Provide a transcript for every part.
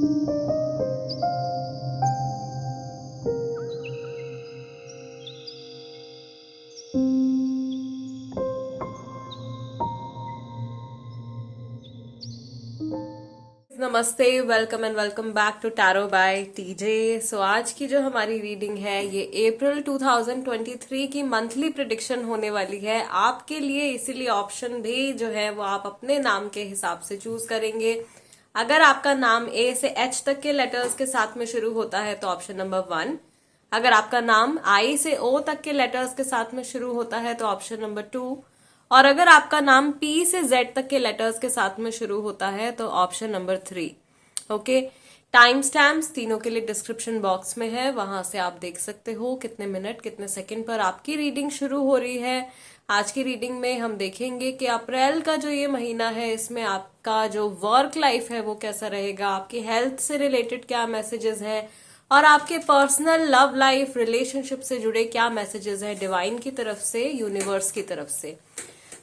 नमस्ते, welcome and welcome back to tarot by TJ. So आज की जो हमारी रीडिंग है ये अप्रैल 2023 की मंथली प्रिडिक्शन होने वाली है आपके लिए, इसीलिए ऑप्शन भी जो है वो आप अपने नाम के हिसाब से चूज करेंगे। अगर आपका नाम ए से एच तक के लेटर्स के साथ में शुरू होता है तो ऑप्शन नंबर 1। अगर आपका नाम आई से ओ तक के लेटर्स के साथ में शुरू होता है तो ऑप्शन नंबर 2। और अगर आपका नाम पी से जेड तक के लेटर्स के साथ में शुरू होता है तो option number 3। Okay, time stamps तीनों के लिए डिस्क्रिप्शन बॉक्स में है, वहां से आप देख सकते हो कितने मिनट कितने सेकंड पर आपकी रीडिंग शुरू हो रही है। आज की रीडिंग में हम देखेंगे कि अप्रैल का जो ये महीना है इसमें आपका जो वर्क लाइफ है वो कैसा रहेगा, आपकी हेल्थ से रिलेटेड क्या मैसेजेस हैं और आपके पर्सनल लव लाइफ रिलेशनशिप से जुड़े क्या मैसेजेस हैं डिवाइन की तरफ से, यूनिवर्स की तरफ से।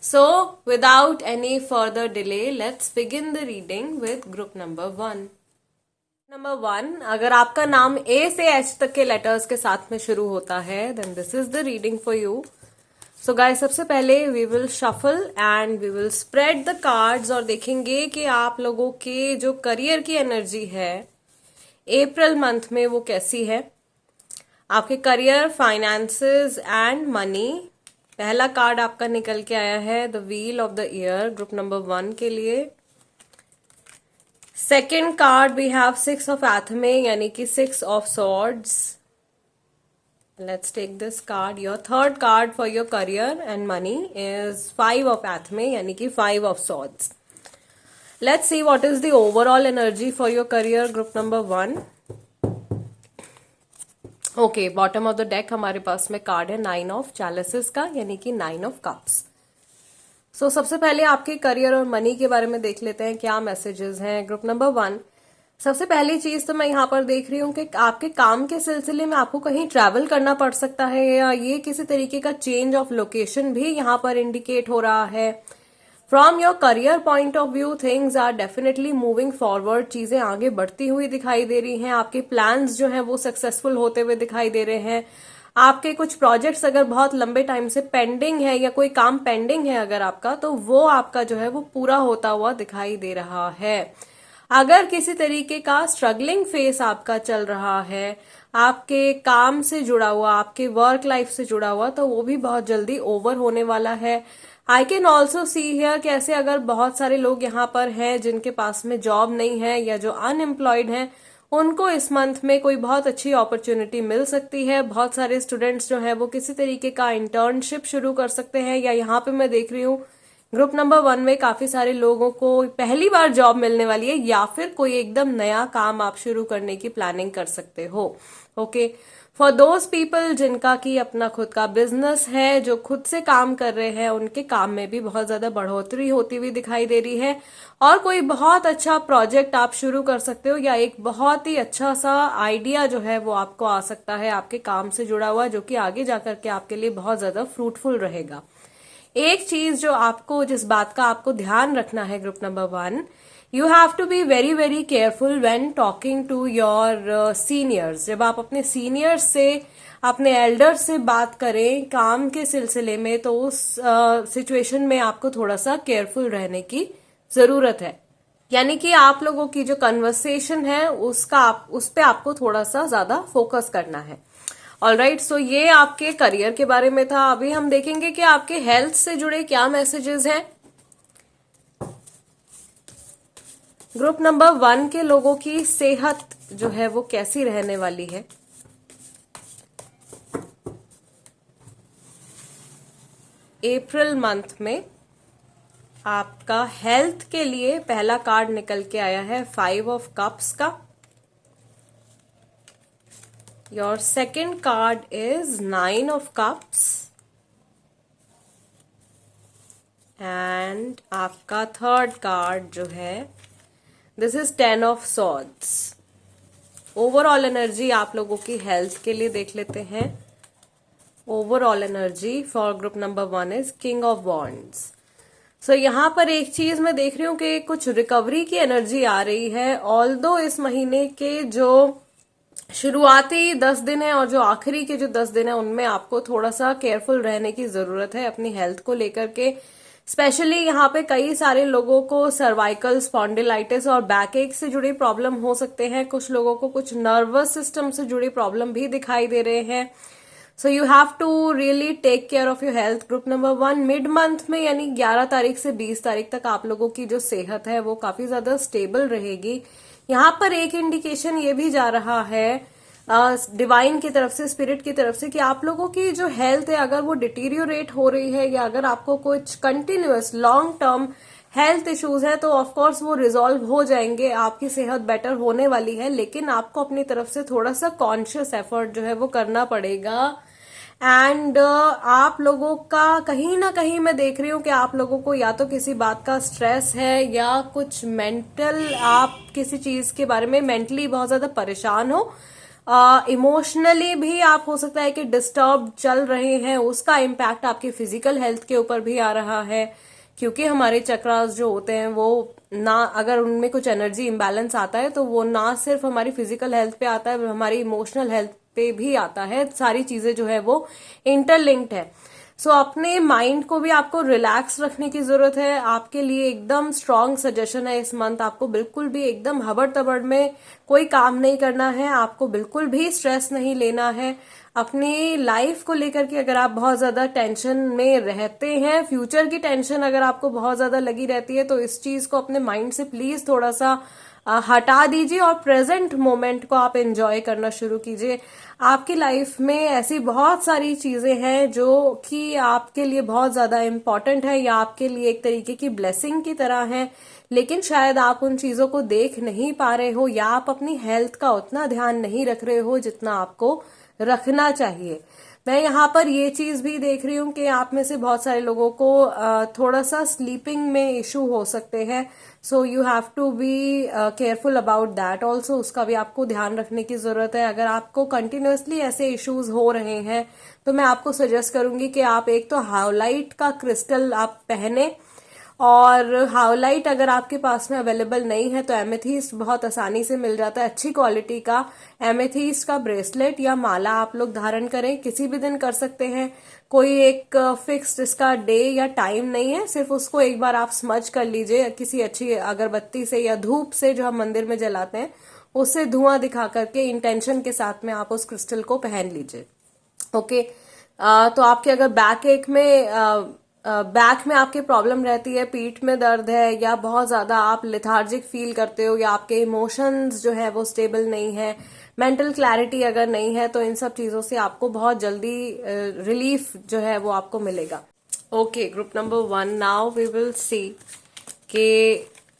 So, without any further delay, let's begin the reading with group number 1. Number 1, अगर आपका नाम A से H तक के लेटर्स के साथ में शुरू होता है then this is the reading for you. So guys, सबसे पहले we will shuffle and we will spread the cards और देखेंगे कि आप लोगों के जो करियर की एनर्जी है अप्रैल मंथ में वो कैसी है। आपके करियर, फाइनेंसेस एंड मनी। पहला कार्ड आपका निकल के आया है the wheel of the year group number 1 के लिए। Second card we have 6 of athame यानी कि 6 of swords. Let's take this card. Your third card for your career and money is 5 of athame यानी कि 5 of swords. Let's see what is the overall energy for your career group number 1। Okay, bottom of the deck हमारे पास में card है 9 of चैलिसेस का यानी कि 9 of cups. सो सबसे पहले आपके करियर और मनी के बारे में देख लेते हैं क्या मैसेजेस हैं ग्रुप नंबर 1। सबसे पहली चीज तो मैं यहाँ पर देख रही हूँ कि आपके काम के सिलसिले में आपको कहीं ट्रैवल करना पड़ सकता है या ये किसी तरीके का चेंज ऑफ लोकेशन भी यहाँ पर इंडिकेट हो रहा है। From your career point of view things are definitely moving forward, चीजें आगे बढ़ती हुई दिखाई दे रही हैं। आपके प्लान्स जो हैं वो सक्सेसफुल होते हुए दिखाई दे रहे हैं। आपके कुछ प्रोजेक्ट्स अगर बहुत लंबे टाइम से पेंडिंग है या कोई काम पेंडिंग है अगर आपका, तो वो आपका जो है वो पूरा होता हुआ दिखाई दे रहा है। अगर किसी तरीके का स्ट्रगलिंग फेस आपका चल रहा है आपके काम से जुड़ा हुआ, आपके वर्क लाइफ से जुड़ा हुआ, तो वो भी बहुत जल्दी ओवर होने वाला है। I can also see here कैसे अगर बहुत सारे लोग यहाँ पर हैं जिनके पास में जॉब नहीं है या जो अनएम्प्लॉयड हैं उनको इस मंथ में कोई बहुत अच्छी अपॉर्चुनिटी मिल सकती है। बहुत सारे स्टूडेंट्स जो है वो किसी तरीके का इंटर्नशिप शुरू कर सकते हैं या यहाँ पे मैं देख रही हूँ ग्रुप नंबर 1 में काफी सारे लोगों को पहली बार जॉब मिलने वाली है या फिर कोई एकदम नया काम आप शुरू करने की प्लानिंग कर सकते हो। ओके, फॉर दोज पीपल जिनका कि अपना खुद का बिजनेस है, जो खुद से काम कर रहे हैं, उनके काम में भी बहुत ज्यादा बढ़ोतरी होती हुई दिखाई दे रही है और कोई बहुत अच्छा प्रोजेक्ट आप शुरू कर सकते हो या एक बहुत ही अच्छा सा आइडिया जो है वो आपको आ सकता है आपके काम से जुड़ा हुआ, जो कि आगे जाकर के आपके लिए बहुत ज्यादा फ्रूटफुल रहेगा। एक चीज जो आपको, जिस बात का आपको ध्यान रखना है group number 1, you have to be very very careful when talking to your seniors. जब आप अपने सीनियर्स से, अपने एल्डर्स से बात करें काम के सिलसिले में, तो उस सिचुएशन में आपको थोड़ा सा केयरफुल रहने की जरूरत है। यानी कि आप लोगों की जो कन्वर्सेशन है उस पे आपको थोड़ा सा ज्यादा फोकस करना है। ऑलराइट, सो ये आपके करियर के बारे में था। अभी हम देखेंगे कि आपके हेल्थ से जुड़े क्या मैसेजेस हैं। ग्रुप नंबर 1 के लोगों की सेहत जो है वो कैसी रहने वाली है। अप्रैल मंथ में आपका हेल्थ के लिए पहला कार्ड निकल के आया है 5 ऑफ कप्स का। Your second card is 9 of cups and आपका थर्ड कार्ड जो है this is 10 of swords. Overall energy आप लोगों की हेल्थ के लिए देख लेते हैं। Overall energy for group number 1 is king of wands. So यहाँ पर एक चीज मैं देख रही हूँ कि कुछ रिकवरी की एनर्जी आ रही है। ऑल्दो इस महीने के जो शुरुआती 10 दिन है और जो आखिरी के जो 10 दिन है उनमें आपको थोड़ा सा केयरफुल रहने की जरूरत है अपनी हेल्थ को लेकर के। स्पेशली यहाँ पे कई सारे लोगों को सर्वाइकल स्पॉन्डिलाइटिस और बैक एक से जुड़ी प्रॉब्लम हो सकते हैं। कुछ लोगों को कुछ नर्वस सिस्टम से जुड़ी प्रॉब्लम भी दिखाई दे रहे हैं। So you have to really take care of your health. Group number 1, mid month में यानी 11 तारीख से 20 तारीख तक आप लोगों की जो सेहत है वो काफी ज्यादा स्टेबल रहेगी। यहाँ पर एक इंडिकेशन ये भी जा रहा है डिवाइन की तरफ से, स्पिरिट की तरफ से, कि आप लोगों की जो हेल्थ है अगर वो डिटीरियोरेट हो रही है या अगर आपको कुछ continuous long term health issues है तो ऑफ कोर्स वो रिजॉल्व हो जाएंगे, आपकी सेहत बेटर होने वाली है। लेकिन आपको अपनी तरफ से थोड़ा सा कॉन्शियस एफर्ट जो है वो करना पड़ेगा। एंड आप लोगों का कहीं ना कहीं मैं देख रही हूँ कि आप लोगों को या तो किसी बात का स्ट्रेस है या कुछ मेंटल, आप किसी चीज के बारे में मेंटली बहुत ज्यादा परेशान हो। इमोशनली भी आप हो सकता है कि डिस्टर्ब चल रहे हैं, उसका इम्पैक्ट आपकी फिजिकल हेल्थ के ऊपर भी आ रहा है। क्योंकि हमारे चक्रास जो होते हैं वो ना, अगर उनमें कुछ एनर्जी इम्बैलेंस आता है तो वो ना सिर्फ हमारी फिजिकल हेल्थ पे आता है, हमारी इमोशनल हेल्थ पे भी आता है। सारी चीजें जो है वो इंटरलिंक्ड है। सो अपने माइंड को भी आपको रिलैक्स रखने की जरूरत है। आपके लिए एकदम स्ट्रांग सजेशन है इस मंथ, आपको बिल्कुल भी एकदम हबड़ तबड़ में कोई काम नहीं करना है, आपको बिल्कुल भी स्ट्रेस नहीं लेना है। अपनी लाइफ को लेकर के अगर आप बहुत ज्यादा टेंशन में रहते हैं, फ्यूचर की टेंशन अगर आपको बहुत ज्यादा लगी रहती है, तो इस चीज को अपने माइंड से प्लीज थोड़ा सा हटा दीजिए और प्रेजेंट मोमेंट को आप एंजॉय करना शुरू कीजिए। आपकी लाइफ में ऐसी बहुत सारी चीजें हैं जो कि आपके लिए बहुत ज्यादा इम्पोर्टेंट है या आपके लिए एक तरीके की ब्लेसिंग की तरह है, लेकिन शायद आप उन चीजों को देख नहीं पा रहे हो या आप अपनी हेल्थ का उतना ध्यान नहीं रख रहे हो जितना आपको रखना चाहिए। मैं यहाँ पर ये चीज भी देख रही हूँ कि आप में से बहुत सारे लोगों को थोड़ा सा स्लीपिंग में इशू हो सकते हैं। So you have to be careful about that also, उसका भी आपको ध्यान रखने की जरूरत है। अगर आपको कंटिन्यूअसली ऐसे इश्यूज हो रहे हैं तो मैं आपको सजेस्ट करूंगी कि आप एक तो हाउलाइट का क्रिस्टल आप पहने, और हाउलाइट अगर आपके पास में अवेलेबल नहीं है तो एमेथीस्ट बहुत आसानी से मिल जाता है। अच्छी क्वालिटी का एमेथीस्ट का ब्रेसलेट या माला आप लोग धारण करें, किसी भी दिन कर सकते हैं। कोई एक फिक्स्ड इसका डे या टाइम नहीं है, सिर्फ उसको एक बार आप स्मज कर लीजिए किसी अच्छी अगरबत्ती से या धूप से जो हम मंदिर में जलाते हैं उससे धुआं दिखा करके इंटेंशन के साथ में आप उस क्रिस्टल को पहन लीजिए। ओके। तो आपके अगर बैक में आपके प्रॉब्लम रहती है, पीठ में दर्द है या बहुत ज्यादा आप लेथार्जिक फील करते हो या आपके इमोशंस जो है वो स्टेबल नहीं है, मेंटल क्लैरिटी अगर नहीं है, तो इन सब चीजों से आपको बहुत जल्दी रिलीफ जो है वो आपको मिलेगा। Okay, group number 1, now we will see कि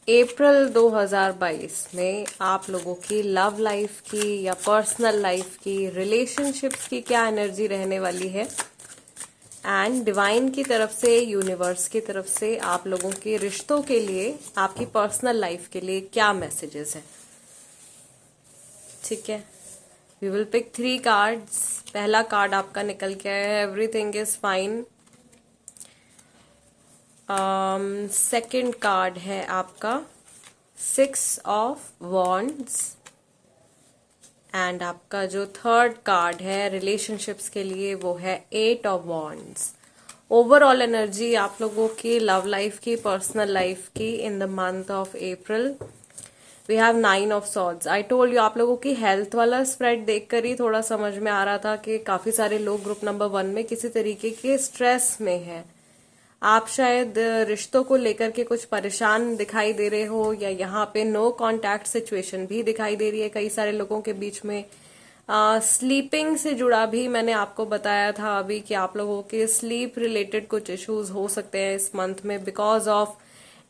अप्रैल 2022 में आप लोगों की लव लाइफ की या पर्सनल लाइफ की, रिलेशनशिप्स की क्या एनर्जी रहने वाली है, एंड डिवाइन की तरफ से, यूनिवर्स की तरफ से आप लोगों के रिश्तों के लिए, आपकी पर्सनल लाइफ के लिए क्या मैसेजेस हैं। ठीक है, वी विल पिक 3 कार्ड्स। पहला कार्ड आपका निकल के आया है, everything is fine. Second card है आपका 6 ऑफ वॉन्ड्स, एंड आपका जो थर्ड कार्ड है रिलेशनशिप्स के लिए वो है 8 ऑफ वॉन्ड्स। ओवरऑल एनर्जी आप लोगों की लव लाइफ की, पर्सनल लाइफ की in the month of April, we have 9 of swords. I told you, आप लोगों की हेल्थ वाला स्प्रेड देखकर ही थोड़ा समझ में आ रहा था कि काफी सारे लोग ग्रुप नंबर 1 में किसी तरीके के स्ट्रेस में हैं। आप शायद रिश्तों को लेकर के कुछ परेशान दिखाई दे रहे हो, या यहाँ पे नो कांटेक्ट सिचुएशन भी दिखाई दे रही है कई सारे लोगों के बीच में। स्लीपिंग से जुड़ा भी मैंने आपको बताया था अभी कि आप लोगों के स्लीप रिलेटेड कुछ इश्यूज हो सकते हैं इस मंथ में, बिकॉज ऑफ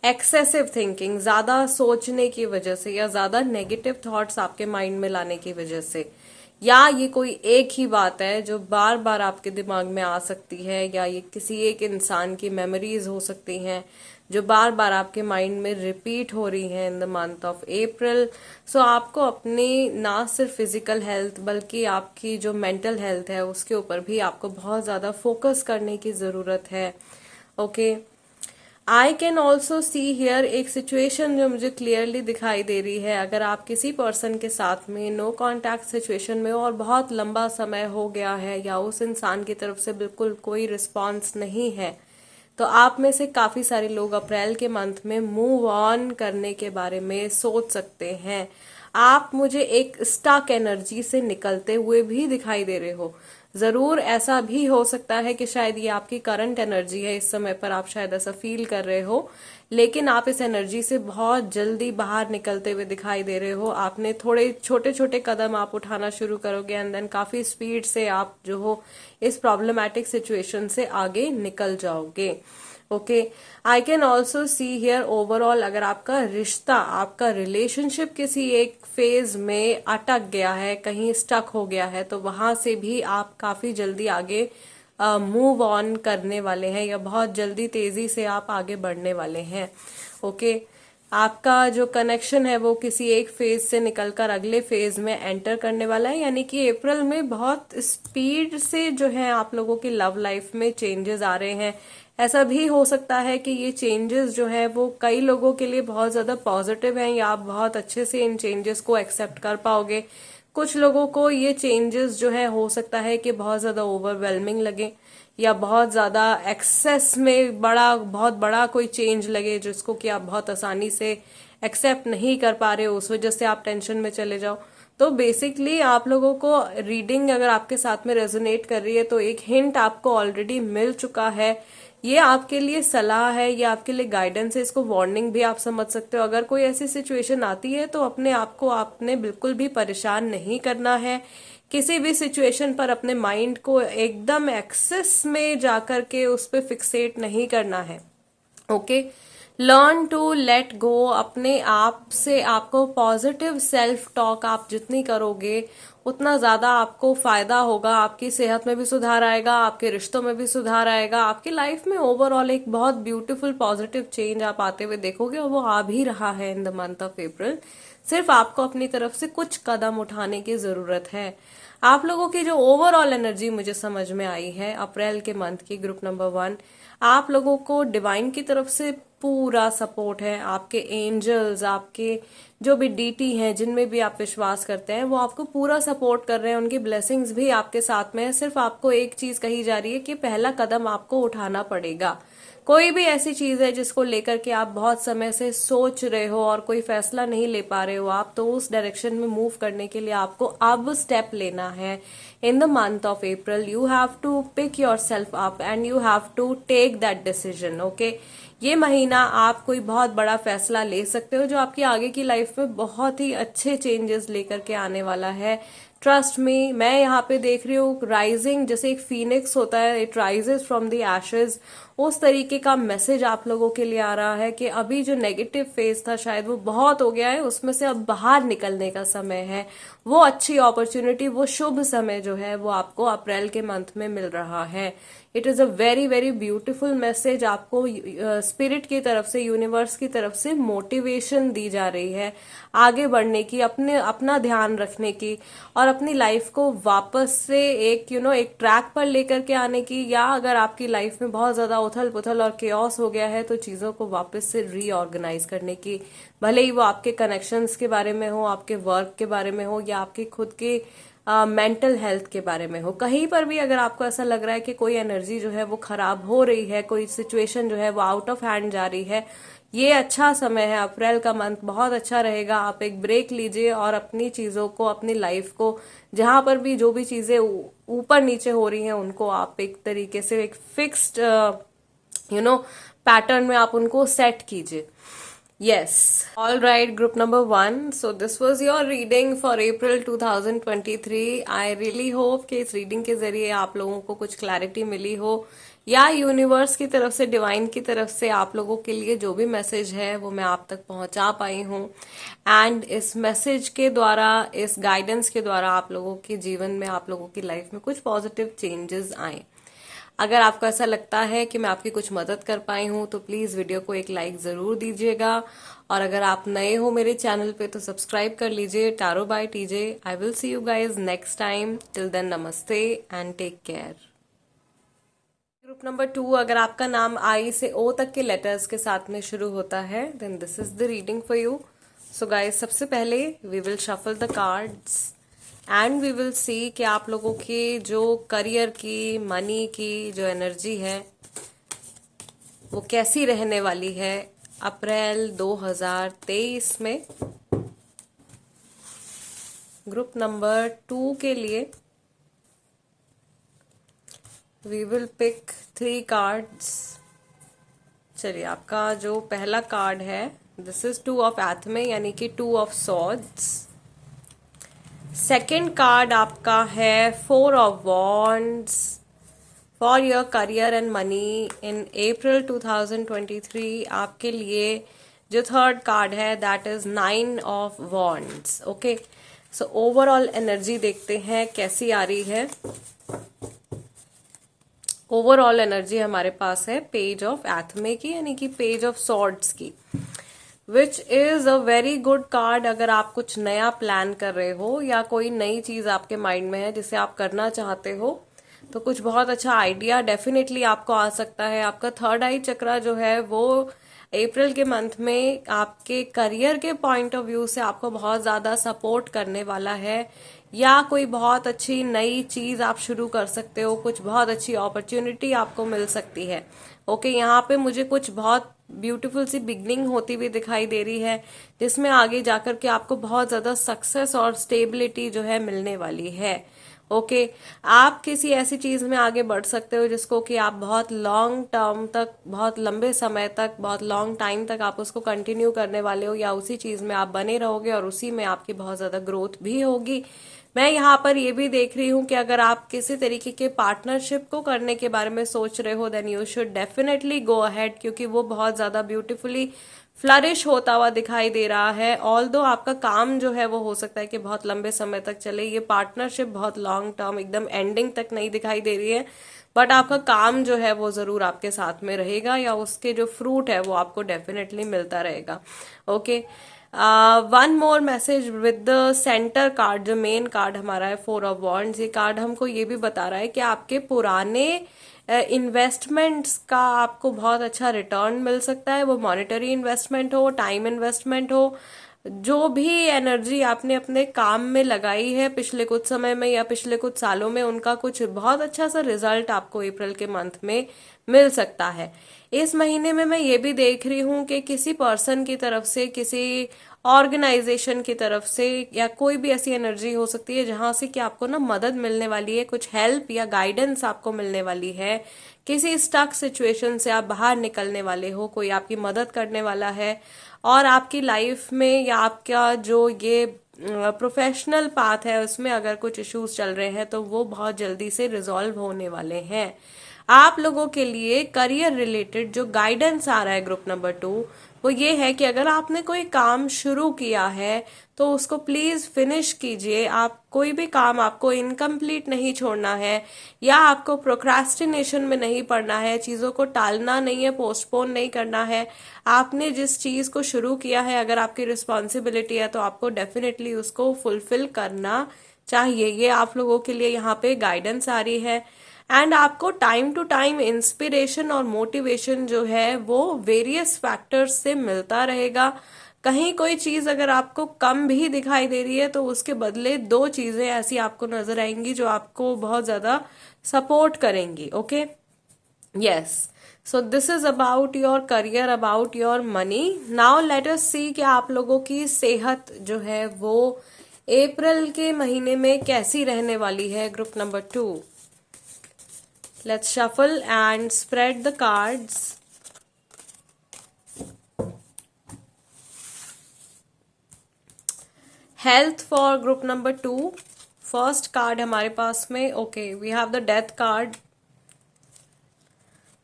एक्सेसिव थिंकिंग, ज्यादा सोचने की वजह से या ज्यादा नेगेटिव थॉट्स आपके माइंड में लाने की वजह से, या ये कोई एक ही बात है जो बार बार आपके दिमाग में आ सकती है, या ये किसी एक इंसान की मेमोरीज हो सकती हैं जो बार बार आपके माइंड में रिपीट हो रही हैं in the month of April. So आपको अपनी ना सिर्फ फिजिकल हेल्थ बल्कि आपकी जो मेंटल हेल्थ है उसके ऊपर भी आपको बहुत ज्यादा फोकस करने की जरूरत है। Okay. I can also see here एक सिचुएशन जो मुझे क्लियरली दिखाई दे रही है। अगर आप किसी पर्सन के साथ में नो कॉन्टैक्ट सिचुएशन में हो और बहुत लंबा समय हो गया है या उस इंसान की तरफ से बिल्कुल कोई रिस्पॉन्स नहीं है, तो आप में से काफी सारे लोग अप्रैल के मंथ में मूव ऑन करने के बारे में सोच सकते हैं। आप मुझे एक स्टक एनर्जी से निकलते हुए भी दिखाई दे रहे हो। जरूर ऐसा भी हो सकता है कि शायद ये आपकी करंट एनर्जी है, इस समय पर आप शायद ऐसा फील कर रहे हो, लेकिन आप इस एनर्जी से बहुत जल्दी बाहर निकलते हुए दिखाई दे रहे हो। आपने थोड़े छोटे छोटे कदम आप उठाना शुरू करोगे एंड देन काफी स्पीड से आप जो हो इस प्रॉब्लमैटिक सिचुएशन से आगे निकल जाओगे। Okay, I can also see here overall अगर आपका रिश्ता, आपका रिलेशनशिप किसी एक फेज में अटक गया है, कहीं स्टक हो गया है, तो वहां से भी आप काफी जल्दी आगे मूव ऑन करने वाले हैं या बहुत जल्दी तेजी से आप आगे बढ़ने वाले हैं। ओके, आपका जो कनेक्शन है वो किसी एक फेज से निकलकर अगले फेज में एंटर करने वाला है, यानी कि अप्रैल में बहुत स्पीड से जो है आप लोगों की लव लाइफ में चेंजेस आ रहे हैं। ऐसा भी हो सकता है कि ये चेंजेस जो है वो कई लोगों के लिए बहुत ज्यादा पॉजिटिव हैं या आप बहुत अच्छे से इन चेंजेस को एक्सेप्ट कर पाओगे। कुछ लोगों को ये चेंजेस जो है हो सकता है कि बहुत ज्यादा ओवरवेलमिंग लगे या बहुत ज्यादा एक्सेस में बहुत बड़ा कोई चेंज लगे जिसको कि आप बहुत आसानी से एक्सेप्ट नहीं कर पा रहे हो, उस वजह से आप टेंशन में चले जाओ। तो बेसिकली आप लोगों को रीडिंग अगर आपके साथ में रेजोनेट कर रही है तो एक हिंट आपको ऑलरेडी मिल चुका है। ये आपके लिए सलाह है, ये आपके लिए गाइडेंस है, इसको वार्निंग भी आप समझ सकते हो। अगर कोई ऐसी सिचुएशन आती है तो अपने आप को आपने बिल्कुल भी परेशान नहीं करना है। किसी भी सिचुएशन पर अपने माइंड को एकदम एक्सेस में जाकर के उस पर फिक्सेट नहीं करना है। Okay, learn to let go. अपने आप से आपको पॉजिटिव सेल्फ टॉक आप जितनी करोगे उतना ज्यादा आपको फायदा होगा। आपकी सेहत में भी सुधार आएगा, आपके रिश्तों में भी सुधार आएगा, आपकी लाइफ में ओवरऑल एक बहुत ब्यूटीफुल पॉजिटिव चेंज आप आते हुए देखोगे और वो आ भी रहा है इन द मंथ ऑफ अप्रैल। सिर्फ आपको अपनी तरफ से कुछ कदम उठाने की जरूरत है। आप लोगों की जो ओवरऑल एनर्जी मुझे समझ में आई है अप्रैल के मंथ की, ग्रुप नंबर 1, आप लोगों को डिवाइन की तरफ से पूरा सपोर्ट है। आपके एंजल्स, आपके जो भी डीटी हैं, जिनमें भी आप विश्वास करते हैं, वो आपको पूरा सपोर्ट कर रहे हैं। उनकी ब्लेसिंग्स भी आपके साथ में है। सिर्फ आपको एक चीज कही जा रही है कि पहला कदम आपको उठाना पड़ेगा। कोई भी ऐसी चीज है जिसको लेकर के आप बहुत समय से सोच रहे हो और कोई फैसला नहीं ले पा रहे हो आप, तो उस डायरेक्शन में मूव करने के लिए आपको अब स्टेप लेना है। In the month of April you have to pick yourself up and you have to take that decision. Okay, ये महीना आप कोई बहुत बड़ा फैसला ले सकते हो जो आपकी आगे की लाइफ में बहुत ही अच्छे चेंजेस लेकर के आने वाला है। ट्रस्ट मी, मैं यहाँ पे देख रही हूँ राइजिंग, जैसे एक फीनिक्स होता है, it rises from the Ashes, उस तरीके का मैसेज आप लोगों के लिए आ रहा है कि अभी जो नेगेटिव फेज था शायद वो बहुत हो गया है, उसमें से अब बाहर निकलने का समय है। वो अच्छी अपॉर्चुनिटी, वो शुभ समय जो है वो आपको अप्रैल के मंथ में मिल रहा है। It is a very very beautiful message. आपको स्पिरिट की तरफ से, यूनिवर्स की तरफ से मोटिवेशन दी जा रही है आगे बढ़ने की, अपना ध्यान रखने की और अपनी लाइफ को वापस से एक एक ट्रैक पर लेकर के आने की। या अगर आपकी लाइफ में बहुत ज्यादा उथल पुथल और केओस हो गया है तो चीजों को वापस से रीऑर्गेनाइज करने की, भले ही वो आपके कनेक्शंस के बारे में हो, आपके वर्क के बारे में हो या आपके खुद के मेंटल हेल्थ के बारे में हो। कहीं पर भी अगर आपको ऐसा लग रहा है कि कोई एनर्जी जो है वो खराब हो रही है, कोई सिचुएशन जो है वो आउट ऑफ हैंड जा रही है, ये अच्छा समय है। अप्रैल का मंथ बहुत अच्छा रहेगा। आप एक ब्रेक लीजिए और अपनी चीजों को, अपनी लाइफ को, जहां पर भी जो भी चीजें ऊपर नीचे हो रही हैं उनको आप एक तरीके से एक फिक्स्ड पैटर्न में आप उनको सेट कीजिए। Yes. All right, group number 1. So this was your reading for April 2023. I really hope कि इस रीडिंग के जरिए आप लोगों को कुछ क्लैरिटी मिली हो या यूनिवर्स की तरफ से, डिवाइन की तरफ से आप लोगों के लिए जो भी मैसेज है वो मैं आप तक पहुंचा पाई हूँ। एंड इस मैसेज के द्वारा, इस गाइडेंस के द्वारा आप लोगों के जीवन में, आप लोगों की लाइफ में कुछ पॉजिटिव चेंजेस आए। अगर आपको ऐसा लगता है कि मैं आपकी कुछ मदद कर पाई हूं तो प्लीज वीडियो को एक लाइक जरूर दीजिएगा और अगर आप नए हो मेरे चैनल पे तो सब्सक्राइब कर लीजिए। Tarot by TJ. I will see you guys next time. Till then, नमस्ते and take care. Group group number 2, अगर आपका नाम आई से ओ तक के लेटर्स के साथ में शुरू होता है then this is the reading for you. So guys, सबसे पहले we will shuffle the cards and we will see कि आप लोगों की जो करियर की, मनी की जो एनर्जी है वो कैसी रहने वाली है अप्रैल 2023 में। ग्रुप नंबर 2 के लिए वी विल पिक 3 कार्ड्स। चलिए, आपका जो पहला कार्ड है दिस इज 2 ऑफ एथमे यानी कि 2 ऑफ सॉर्ड्स। सेकेंड कार्ड आपका है 4 of wands for your career and money in April 2023। आपके लिए जो थर्ड कार्ड है that is 9 of wands. Okay, so overall energy देखते हैं कैसी आ रही है। ओवरऑल एनर्जी हमारे पास है पेज ऑफ एथमे की यानी कि पेज ऑफ सॉर्ड्स की, which is a very good card. अगर आप कुछ नया प्लान कर रहे हो या कोई नई चीज आपके माइंड में है जिसे आप करना चाहते हो तो कुछ बहुत अच्छा आइडिया डेफिनेटली आपको आ सकता है। आपका थर्ड आई चक्रा जो है वो अप्रैल के मंथ में आपके करियर के पॉइंट ऑफ व्यू से आपको बहुत ज्यादा सपोर्ट करने वाला है, या कोई बहुत अच्छी नई चीज आप शुरू कर सकते हो, कुछ बहुत अच्छी अपॉर्चुनिटी आपको मिल सकती है। ओके, यहाँ पे मुझे कुछ बहुत ब्यूटीफुल सी बिगनिंग होती हुई दिखाई दे रही है जिसमें आगे जाकर के आपको बहुत ज्यादा सक्सेस और स्टेबिलिटी जो है मिलने वाली है। ओके, आप किसी ऐसी चीज में आगे बढ़ सकते हो जिसको कि आप बहुत लॉन्ग टर्म तक, बहुत लंबे समय तक, बहुत लॉन्ग टाइम तक आप उसको कंटिन्यू करने वाले हो, या उसी चीज में आप बने रहोगे और उसी में आपकी बहुत ज्यादा ग्रोथ भी होगी। मैं यहाँ पर ये भी देख रही हूँ कि अगर आप किसी तरीके के पार्टनरशिप को करने के बारे में सोच रहे हो then you should definitely go ahead, क्योंकि वो बहुत ज्यादा ब्यूटीफुली फ्लरिश होता हुआ दिखाई दे रहा है। ऑल्दो आपका काम जो है वो हो सकता है कि बहुत लंबे समय तक चले, ये पार्टनरशिप बहुत लॉन्ग टर्म एकदम एंडिंग तक नहीं दिखाई दे रही है, बट आपका काम जो है वो जरूर आपके साथ में रहेगा या उसके जो फ्रूट है वो आपको डेफिनेटली मिलता रहेगा। Okay, one more message with the centre card, जो मेन कार्ड हमारा है 4 ऑफ वॉन्ड्स। ये कार्ड हमको ये भी बता रहा है कि आपके पुराने इन्वेस्टमेंट्स का आपको बहुत अच्छा रिटर्न मिल सकता है, वो मॉनेटरी इन्वेस्टमेंट हो, टाइम इन्वेस्टमेंट हो, जो भी एनर्जी आपने अपने काम में लगाई है पिछले कुछ समय में या पिछले कुछ सालों में, उनका कुछ बहुत अच्छा सा रिजल्ट आपको अप्रैल के मंथ में मिल सकता है। इस महीने में मैं ये भी देख रही हूँ कि किसी पर्सन की तरफ से, किसी ऑर्गेनाइजेशन की तरफ से, या कोई भी ऐसी एनर्जी हो सकती है जहां से कि आपको ना मदद मिलने वाली है, कुछ हेल्प या गाइडेंस आपको मिलने वाली है। किसी स्टक सिचुएशन से आप बाहर निकलने वाले हो, कोई आपकी मदद करने वाला है, और आपकी लाइफ में या आपका जो ये प्रोफेशनल पाथ है उसमें अगर कुछ इश्यूज चल रहे हैं तो वो बहुत जल्दी से रिजॉल्व होने वाले हैं। आप लोगों के लिए करियर रिलेटेड जो गाइडेंस आ रहा है ग्रुप नंबर 2 वो ये है कि अगर आपने कोई काम शुरू किया है तो उसको प्लीज फिनिश कीजिए। आप कोई भी काम आपको इनकम्प्लीट नहीं छोड़ना है, या आपको प्रोक्रास्टिनेशन में नहीं पड़ना है, चीजों को टालना नहीं है, पोस्टपोन नहीं करना है। आपने जिस चीज को शुरू किया है, अगर आपकी रिस्पॉन्सिबिलिटी है तो आपको डेफिनेटली उसको फुलफिल करना चाहिए। ये आप लोगों के लिए यहाँ पे गाइडेंस आ रही है। एंड आपको टाइम टू टाइम इंस्पिरेशन और मोटिवेशन जो है वो वेरियस फैक्टर्स से मिलता रहेगा। कहीं कोई चीज अगर आपको कम भी दिखाई दे रही है तो उसके बदले 2 चीजें ऐसी आपको नजर आएंगी जो आपको बहुत ज्यादा सपोर्ट करेंगी। Okay, yes, so this is about your career, about your money. Now let us see कि आप लोगों की सेहत जो है वो अप्रैल के महीने में कैसी रहने वाली है। Group number 2, let's shuffle and spread the cards. Health for group number 2, first card हमारे पास में okay, we have the death card,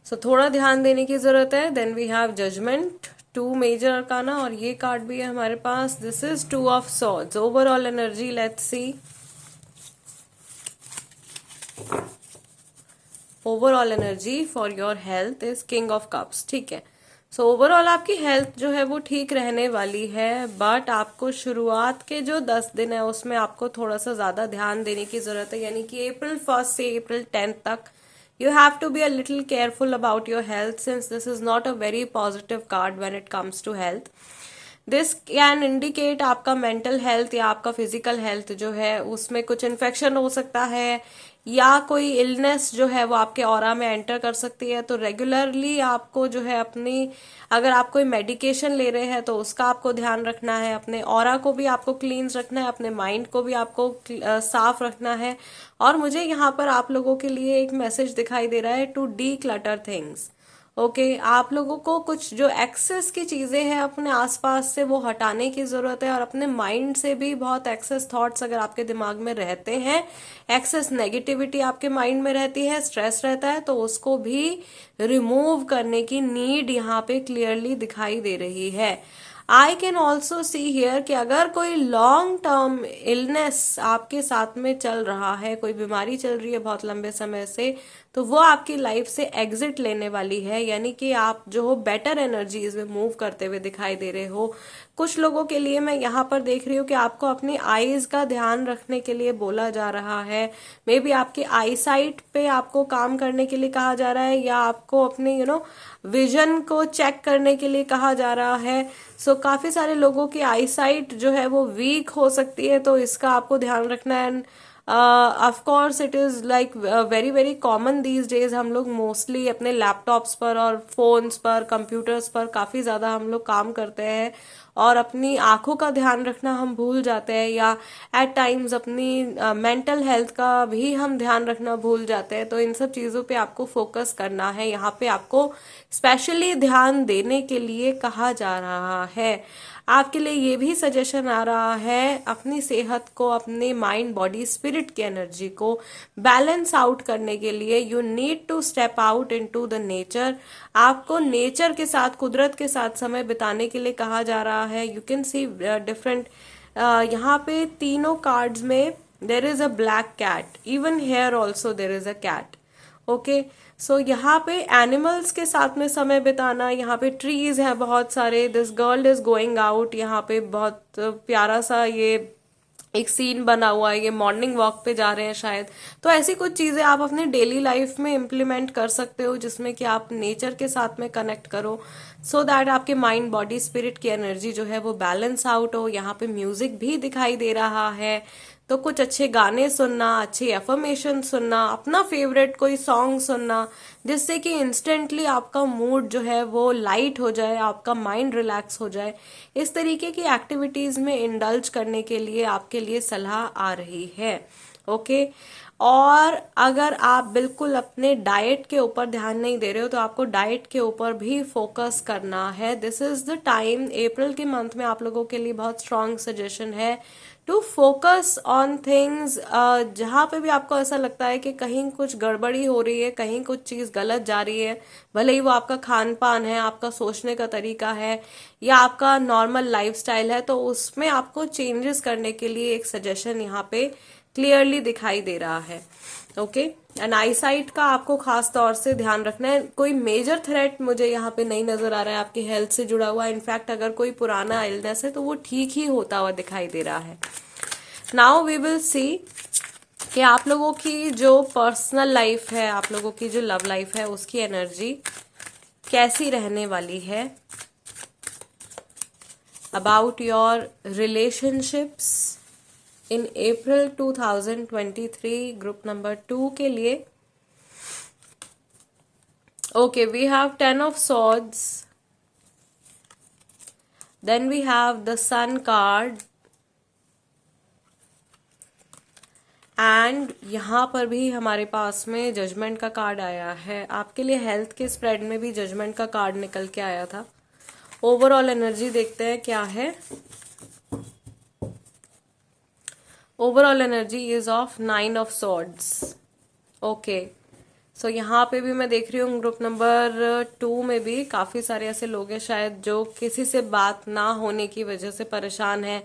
so थोड़ा ध्यान देने की जरूरत है। then we have judgment, 2 major arcana, और ये कार्ड भी है हमारे पास, this is 2 of swords. overall energy let's see. Overall energy for your health is king of cups. ठीक है, सो ओवरऑल आपकी हेल्थ जो है वो ठीक रहने वाली है, बट आपको शुरुआत के जो 10 दिन है उसमें आपको थोड़ा सा ज्यादा ध्यान देने की जरूरत है, यानी कि अप्रैल 1 से अप्रैल 10 तक You have to be a little careful about your health since this is not a very positive card when it comes to health. This can indicate आपका मेंटल हेल्थ या आपका फिजिकल हेल्थ जो है उसमें कुछ इन्फेक्शन हो सकता है या कोई इलनेस जो है वो आपके ऑरा में एंटर कर सकती है। तो रेगुलरली आपको जो है अपनी, अगर आप कोई मेडिकेशन ले रहे हैं तो उसका आपको ध्यान रखना है, अपने ऑरा को भी आपको क्लीन रखना है, अपने माइंड को भी आपको साफ रखना है। और मुझे यहाँ पर आप लोगों के लिए एक मैसेज दिखाई दे रहा है, to declutter things. Okay आप लोगों को कुछ जो एक्सेस की चीजें हैं अपने आसपास से वो हटाने की जरूरत है, और अपने माइंड से भी बहुत एक्सेस थॉट्स अगर आपके दिमाग में रहते हैं, एक्सेस नेगेटिविटी आपके माइंड में रहती है, स्ट्रेस रहता है, तो उसको भी रिमूव करने की नीड यहाँ पे क्लियरली दिखाई दे रही है। I can also see here कि अगर कोई लॉन्ग टर्म इलनेस आपके साथ में चल रहा है, कोई बीमारी चल रही है बहुत लंबे समय से, तो वो आपकी लाइफ से एग्जिट लेने वाली है, यानी कि आप जो हो बेटर एनर्जीज में मूव करते हुए दिखाई दे रहे हो। कुछ लोगों के लिए मैं यहाँ पर देख रही हूँ कि आपको अपनी आईज का ध्यान रखने के लिए बोला जा रहा है। मे बी आपकी आई साइट पे आपको काम करने के लिए कहा जा रहा है, या आपको अपने विजन को चेक करने के लिए कहा जा रहा है। सो काफी सारे लोगों की आई साइट जो है वो वीक हो सकती है, तो इसका आपको ध्यान रखना है। Of course it is like very very common these days, हम लोग मोस्टली अपने लैपटॉप्स पर और फोन्स पर, कंप्यूटर्स पर काफी ज्यादा हम लोग काम करते हैं, और अपनी आंखों का ध्यान रखना हम भूल जाते हैं, या एट टाइम्स अपनी मेंटल हेल्थ का भी हम ध्यान रखना भूल जाते हैं। तो इन सब चीजों पे आपको फोकस करना है, यहाँ पे आपको स्पेशली ध्यान देने के लिए कहा जा रहा है। आपके लिए ये भी सजेशन आ रहा है, अपनी सेहत को, अपने माइंड बॉडी स्पिरिट की एनर्जी को बैलेंस आउट करने के लिए you need to step out into the nature. आपको नेचर के साथ, कुदरत के साथ समय बिताने के लिए कहा जा रहा है। यू कैन सी डिफरेंट, यहाँ पे तीनों कार्ड्स में there is a black cat, even here also there is a cat. Okay so यहाँ पे एनिमल्स के साथ में समय बिताना, यहाँ पे ट्रीज हैं बहुत सारे, this girl is going out, यहाँ पे बहुत प्यारा सा ये एक सीन बना हुआ है, ये मॉर्निंग वॉक पे जा रहे हैं शायद। तो ऐसी कुछ चीजें आप अपने डेली लाइफ में इम्प्लीमेंट कर सकते हो जिसमें कि आप नेचर के साथ में कनेक्ट करो, सो दैट आपके माइंड बॉडी स्पिरिट की एनर्जी जो है वो बैलेंस आउट हो। यहाँ पे म्यूजिक भी दिखाई दे रहा है, तो कुछ अच्छे गाने सुनना, अच्छे एफर्मेशन सुनना, अपना फेवरेट कोई सॉन्ग सुनना, जिससे कि इंस्टेंटली आपका मूड जो है वो लाइट हो जाए, आपका माइंड रिलैक्स हो जाए। इस तरीके की एक्टिविटीज में इंडल्ज करने के लिए आपके लिए सलाह आ रही है। ओके और अगर आप बिल्कुल अपने डाइट के ऊपर ध्यान नहीं दे रहे हो तो आपको डाइट के ऊपर भी फोकस करना है। दिस इज द टाइम, अप्रैल के मंथ में आप लोगों के लिए बहुत स्ट्रांग सजेशन है टू फोकस ऑन थिंग्स। जहां पे भी आपको ऐसा लगता है कि कहीं कुछ गड़बड़ी हो रही है, कहीं कुछ चीज गलत जा रही है, भले ही वो आपका खान पान है, आपका सोचने का तरीका है, या आपका नॉर्मल लाइफस्टाइल है, तो उसमें आपको चेंजेस करने के लिए एक सजेशन यहाँ पे क्लियरली दिखाई दे रहा है। ओके एंड आई साइट का आपको खास तौर से ध्यान रखना है। कोई मेजर थ्रेट मुझे यहाँ पे नहीं नजर आ रहा है आपकी हेल्थ से जुड़ा हुआ। इनफैक्ट अगर कोई पुराना इलनेस है तो वो ठीक ही होता हुआ दिखाई दे रहा है। नाउ वी विल सी कि आप लोगों की जो पर्सनल लाइफ है, आप लोगों की जो लव लाइफ है, उसकी एनर्जी कैसी रहने वाली है। About your relationships in April 2023 group number 2 के लिए। Okay we have 10 of swords, then we have the sun card, and यहां पर भी हमारे पास में जजमेंट का कार्ड आया है। आपके लिए हेल्थ के स्प्रेड में भी जजमेंट का कार्ड निकल के आया था। ओवरऑल एनर्जी देखते हैं क्या है। Overall energy is of 9 of swords. Okay so यहाँ पे भी मैं देख रही हूँ ग्रुप नंबर 2 में भी काफी सारे ऐसे लोग हैं शायद जो किसी से बात ना होने की वजह से परेशान है,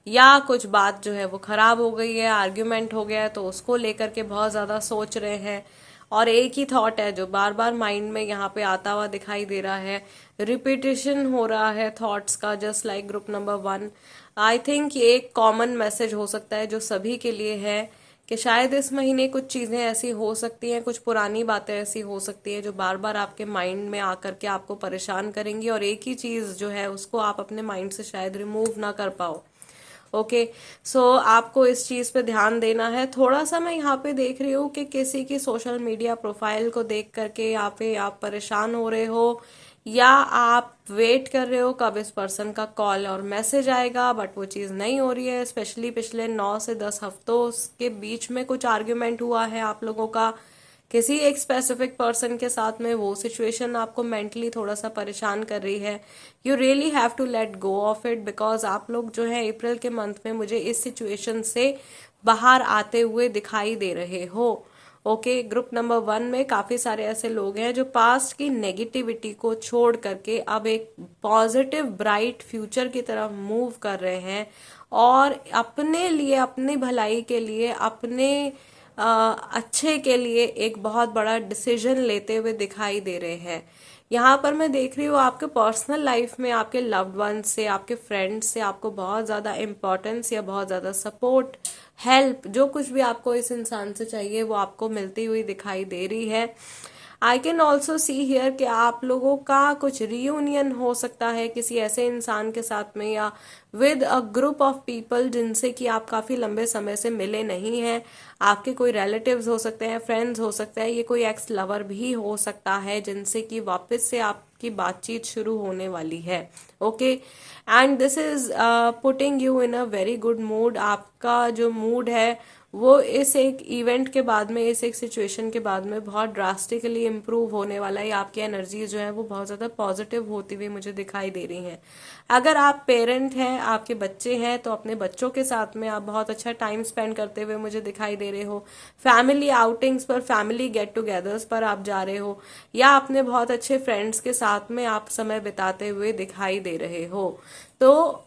या कुछ बात जो है वो खराब हो गई है, आर्ग्यूमेंट हो गया है, तो उसको लेकर के बहुत ज्यादा सोच रहे हैं, और एक ही थॉट है जो बार बार माइंड में यहाँ पे आता हुआ दिखाई दे रहा है। रिपीटेशन हो रहा है थॉट्स का, just like group number 1। I think ये एक कॉमन मैसेज हो सकता है जो सभी के लिए है कि शायद इस महीने कुछ चीजें ऐसी हो सकती हैं, कुछ पुरानी बातें ऐसी हो सकती हैं जो बार बार आपके माइंड में आकर के आपको परेशान करेंगी, और एक ही चीज जो है उसको आप अपने माइंड से शायद रिमूव ना कर पाओ। ओके, सो आपको इस चीज पे ध्यान देना है। थोड़ा सा मैं यहाँ पे देख रही हूँ कि किसी की सोशल मीडिया प्रोफाइल को देख करके यहाँ पे आप परेशान हो रहे हो, या आप वेट कर रहे हो कब इस पर्सन का कॉल और मैसेज आएगा, बट वो चीज नहीं हो रही है। स्पेशली पिछले 9 से 10 हफ्तों के बीच में कुछ आर्ग्यूमेंट हुआ है आप लोगों का किसी एक स्पेसिफिक पर्सन के साथ में, वो सिचुएशन आपको मेंटली थोड़ा सा परेशान कर रही है। You really have to let go of it, because आप लोग जो है अप्रैल के मंथ में मुझे इस सिचुएशन से बाहर आते हुए दिखाई दे रहे हो। ओके, ग्रुप नंबर 1 में काफी सारे ऐसे लोग हैं जो पास्ट की नेगेटिविटी को छोड़ करके अब एक पॉजिटिव ब्राइट फ्यूचर की तरफ मूव कर रहे हैं, और अपने लिए, अपनी भलाई के लिए, अपने अच्छे के लिए एक बहुत बड़ा डिसीजन लेते हुए दिखाई दे रहे हैं। यहाँ पर मैं देख रही हूँ आपके पर्सनल लाइफ में आपके लव्ड वन से, आपके फ्रेंड्स से आपको बहुत ज्यादा इम्पोर्टेंस या बहुत ज्यादा सपोर्ट, हेल्प, जो कुछ भी आपको इस इंसान से चाहिए वो आपको मिलती हुई दिखाई दे रही है। I can also see here कि आप लोगों का कुछ रियूनियन हो सकता है किसी ऐसे इंसान के साथ में, या with a group of people जिनसे कि आप काफी लंबे समय से मिले नहीं हैं। आपके कोई रिलेटिव्स हो सकते हैं, फ्रेंड्स हो सकते हैं, ये कोई एक्स लवर भी हो सकता है जिनसे कि वापस से आपकी बातचीत शुरू होने वाली है। Okay, and this is putting you in a very good mood. आपका जो मूड है वो इस एक इवेंट के बाद में, इस एक सिचुएशन के बाद में बहुत ड्रास्टिकली इम्प्रूव होने वाला है। आपकी एनर्जी जो है वो बहुत ज्यादा पॉजिटिव होती हुई मुझे दिखाई दे रही हैं। अगर आप पेरेंट हैं, आपके बच्चे हैं, तो अपने बच्चों के साथ में आप बहुत अच्छा टाइम स्पेंड करते हुए मुझे दिखाई दे रहे हो। फैमिली आउटिंग्स पर, फैमिली गेट टुगेदर्स पर आप जा रहे हो, या अपने बहुत अच्छे फ्रेंड्स के साथ में आप समय बिताते हुए दिखाई दे रहे हो। तो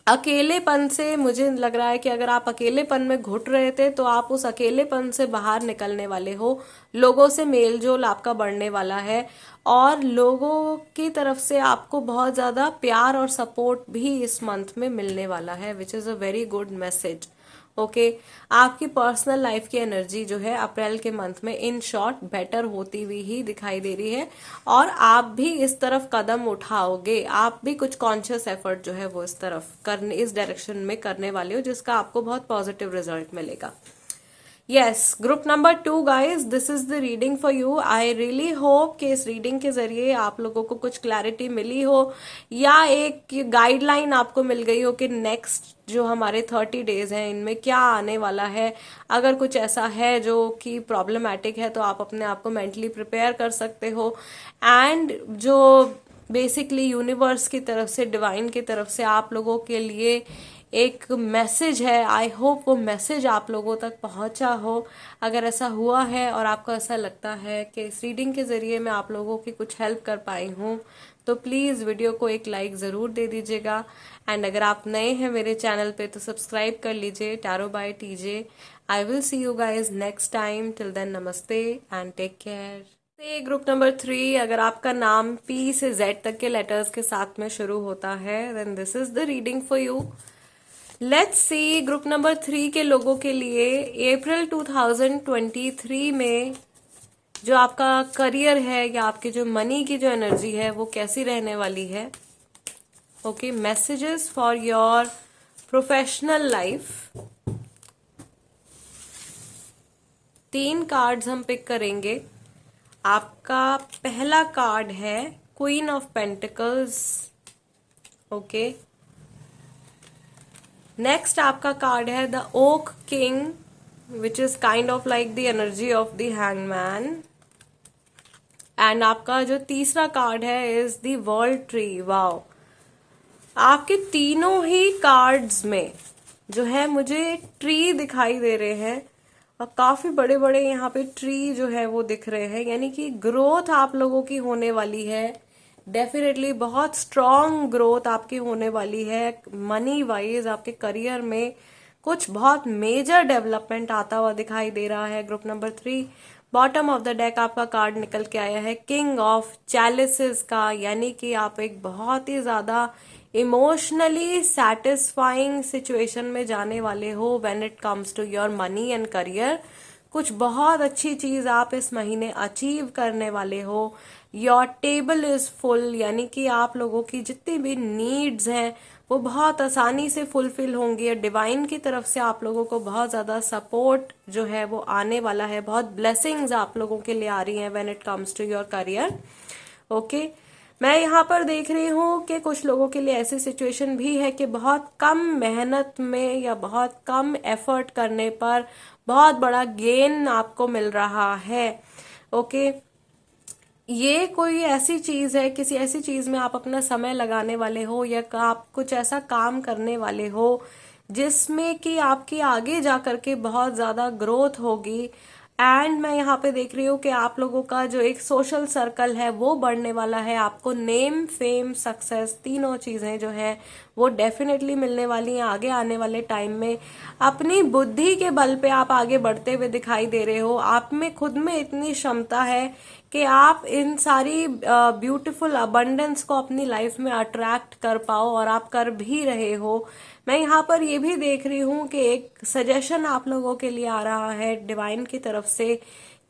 अकेलेपन से मुझे लग रहा है कि अगर आप अकेलेपन में घुट रहे थे तो आप उस अकेलेपन से बाहर निकलने वाले हो। लोगों से मेल जोल आपका बढ़ने वाला है, और लोगों की तरफ से आपको बहुत ज्यादा प्यार और सपोर्ट भी इस मंथ में मिलने वाला है, which is a very good message. Okay, आपकी पर्सनल लाइफ की एनर्जी जो है अप्रैल के मंथ में इन शॉर्ट बेटर होती हुई ही दिखाई दे रही है, और आप भी इस तरफ कदम उठाओगे। आप भी कुछ कॉन्शियस एफर्ट जो है वो इस तरफ करने, इस डायरेक्शन में करने वाले हो, जिसका आपको बहुत पॉजिटिव रिजल्ट मिलेगा। Yes, group number 2 guys, this is the reading for you. I really hope कि इस रीडिंग के जरिए आप लोगों को कुछ क्लैरिटी मिली हो, या एक गाइडलाइन आपको मिल गई हो कि नेक्स्ट जो हमारे 30 डेज हैं इनमें क्या आने वाला है। अगर कुछ ऐसा है जो कि प्रॉब्लमैटिक है तो आप अपने आप को मेंटली प्रिपेयर कर सकते हो, एंड जो बेसिकली यूनिवर्स की तरफ से, डिवाइन की तरफ से आप लोगों के लिए एक मैसेज है। आई होप वो मैसेज आप लोगों तक पहुंचा हो। अगर ऐसा हुआ है और आपको ऐसा लगता है कि इस रीडिंग के जरिए मैं आप लोगों की कुछ हेल्प कर पाई हूँ, तो प्लीज वीडियो को एक लाइक जरूर दे दीजिएगा, एंड अगर आप नए हैं मेरे चैनल पे तो सब्सक्राइब कर लीजिए, tarot by TJ. I will see you guys next time, till then नमस्ते and take care. Group number 3, अगर आपका नाम पी से जेड तक के लेटर्स के साथ में शुरू होता है, then this is the reading for you. Let's see group number 3 के लोगों के लिए अप्रैल 2023 में जो आपका करियर है या आपके जो मनी की जो एनर्जी है वो कैसी रहने वाली है। Okay, messages for your professional life. 3 cards हम पिक करेंगे। आपका पहला कार्ड है queen of pentacles. Okay, next आपका कार्ड है the oak king, which is kind of like the energy of the hangman, and आपका जो तीसरा कार्ड है is the world tree. Wow, आपके तीनों ही कार्ड्स में जो है मुझे ट्री दिखाई दे रहे हैं, और काफी बड़े बड़े यहाँ पे ट्री जो है वो दिख रहे हैं, यानी कि ग्रोथ आप लोगों की होने वाली है। डेफिनेटली बहुत स्ट्रॉन्ग ग्रोथ आपकी होने वाली है। मनी वाइज आपके करियर में कुछ बहुत मेजर डेवलपमेंट आता हुआ दिखाई दे रहा है। Group number 3, bottom of the deck आपका कार्ड निकल के आया है किंग ऑफ चैलिसेस का, यानी कि आप एक बहुत ही ज्यादा इमोशनली सेटिस्फाइंग सिचुएशन में जाने वाले हो when it comes to your money and career. कुछ बहुत अच्छी चीज आप इस महीने अचीव करने वाले हो। योर टेबल इज फुल, यानी कि आप लोगों की जितनी भी नीड्स हैं वो बहुत आसानी से फुलफिल होंगी। डिवाइन की तरफ से आप लोगों को बहुत ज्यादा सपोर्ट जो है वो आने वाला है। बहुत ब्लेसिंग्स आप लोगों के लिए आ रही हैं when it comes to your career. Okay, मैं यहाँ पर देख रही हूँ कि कुछ लोगों के लिए ऐसी सिचुएशन भी है कि बहुत कम मेहनत में या बहुत कम एफर्ट करने पर बहुत बड़ा गेन आपको मिल रहा है। ओके, ये कोई ऐसी चीज है, किसी ऐसी चीज में आप अपना समय लगाने वाले हो या आप कुछ ऐसा काम करने वाले हो जिसमें कि आपकी आगे जा करके बहुत ज्यादा ग्रोथ होगी। एंड मैं यहाँ पे देख रही हूँ कि आप लोगों का जो एक सोशल सर्कल है वो बढ़ने वाला है। आपको नेम, फेम, सक्सेस, तीनों चीजें जो है वो डेफिनेटली मिलने वाली हैं आगे आने वाले टाइम में। अपनी बुद्धि के बल पे आप आगे बढ़ते हुए दिखाई दे रहे हो। आप में खुद में इतनी क्षमता है कि आप इन सारी ब्यूटीफुल अबंडेंस को अपनी लाइफ में अट्रैक्ट कर पाओ, और आप कर भी रहे हो। मैं यहाँ पर ये भी देख रही हूँ कि एक सजेशन आप लोगों के लिए आ रहा है डिवाइन की तरफ से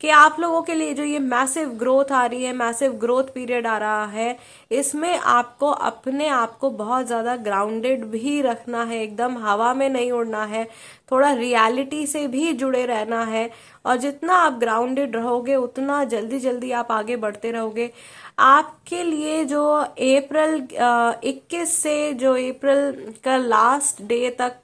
कि आप लोगों के लिए जो ये मैसिव ग्रोथ आ रही है, मैसिव ग्रोथ पीरियड आ रहा है, इसमें आपको अपने आप को बहुत ज्यादा ग्राउंडेड भी रखना है। एकदम हवा में नहीं उड़ना है, थोड़ा रियलिटी से भी जुड़े रहना है। और जितना आप ग्राउंडेड रहोगे उतना जल्दी जल्दी आप आगे बढ़ते रहोगे। आपके लिए जो अप्रैल 21 से जो अप्रैल का लास्ट डे तक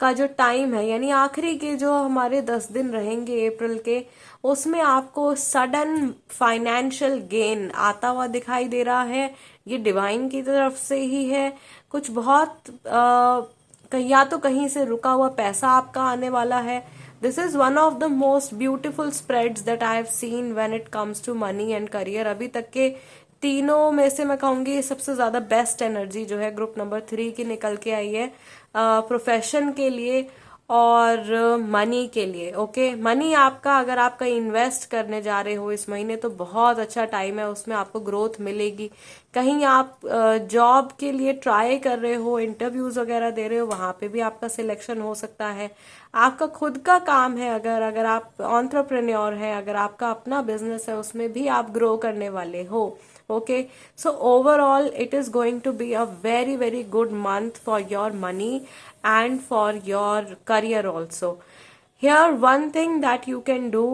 का जो टाइम है, यानी आखिरी के जो हमारे 10 दिन रहेंगे अप्रैल के, उसमें आपको सडन फाइनेंशियल गेन आता हुआ दिखाई दे रहा है। ये डिवाइन की तरफ से ही है। कुछ बहुत या तो कहीं से रुका हुआ पैसा आपका आने वाला है। This is one of the most beautiful spreads that I have seen when it comes to money and career. अभी तक के तीनों में से मैं कहूंगी सबसे ज्यादा बेस्ट एनर्जी जो है ग्रुप नंबर 3 की निकल के आई है, प्रोफेशन के लिए और मनी के लिए। ओके, मनी आपका, अगर आप कहीं इन्वेस्ट करने जा रहे हो इस महीने तो बहुत अच्छा टाइम है, उसमें आपको ग्रोथ मिलेगी। कहीं आप जॉब के लिए ट्राई कर रहे हो, इंटरव्यूज वगैरह दे रहे हो, वहां पे भी आपका सिलेक्शन हो सकता है। आपका खुद का काम है, अगर आप एंटरप्रेन्योर है, अगर आपका अपना बिजनेस है, उसमें भी आप ग्रो करने वाले हो। Okay, so overall it is going to be a very very good month for your money and for your career also. Here one thing that you can do,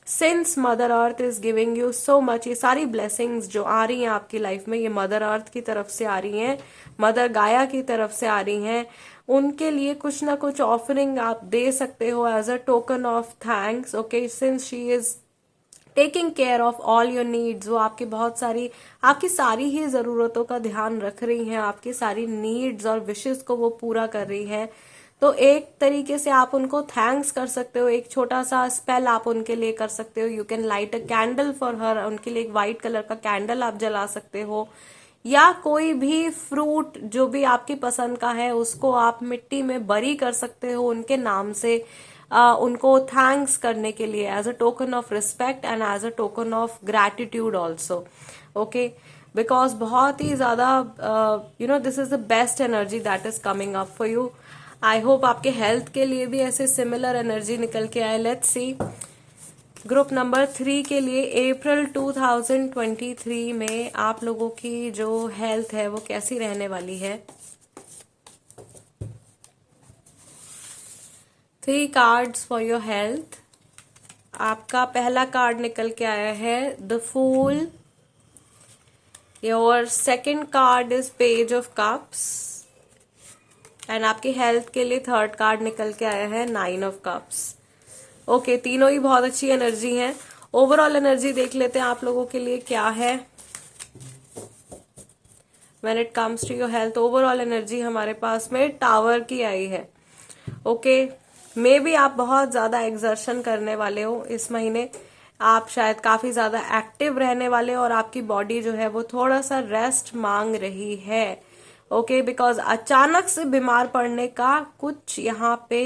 since mother earth is giving you so much, ये सारी blessings जो आ रही हैं आपकी life में, ये mother earth की तरफ से आ रही हैं, मदर गाया की तरफ से आ रही हैं। उनके लिए कुछ ना कुछ ऑफरिंग आप दे सकते हो as a token of thanks. Okay, since she is taking care of all your needs, वो आपकी सारी ही जरूरतों का ध्यान रख रही हैं, आपकी सारी नीड्स और विशेस को वो पूरा कर रही हैं। तो एक तरीके से आप उनको थैंक्स कर सकते हो, एक छोटा सा स्पेल आप उनके लिए कर सकते हो। You can light a candle for her, उनके लिए एक व्हाइट कलर का कैंडल आप जला सकते हो, या कोई भी फ्रूट जो भी आपकी पसंद का है उसको आप मिट्टी में बरी कर सकते हो उनके नाम से, उनको थैंक्स करने के लिए, as a token of respect and as a token of gratitude also. Okay, because बहुत ही ज्यादा this is the best energy that is coming up for you. I hope आपके हेल्थ के लिए भी ऐसे सिमिलर एनर्जी निकल के आए। लेट्स सी ग्रुप नंबर 3 के लिए अप्रैल 2023 में आप लोगों की जो हेल्थ है वो कैसी रहने वाली है। 3 कार्ड्स फॉर योर हेल्थ। आपका पहला कार्ड निकल के आया है the fool. Your second card is page of cups and आपकी हेल्थ के लिए थर्ड कार्ड निकल के आया है 9 ऑफ कप्स। ओके, तीनों ही बहुत अच्छी एनर्जी हैं। ओवरऑल एनर्जी देख लेते हैं आप लोगों के लिए क्या है when it comes to your health. Overall energy हमारे पास में टावर की आई है। ओके, मे भी आप बहुत ज्यादा एक्सर्शन करने वाले हो इस महीने, आप शायद काफी ज्यादा एक्टिव रहने वाले हो और आपकी बॉडी जो है वो थोड़ा सा रेस्ट मांग रही है। ओके, बिकॉज अचानक से बीमार पड़ने का कुछ यहाँ पे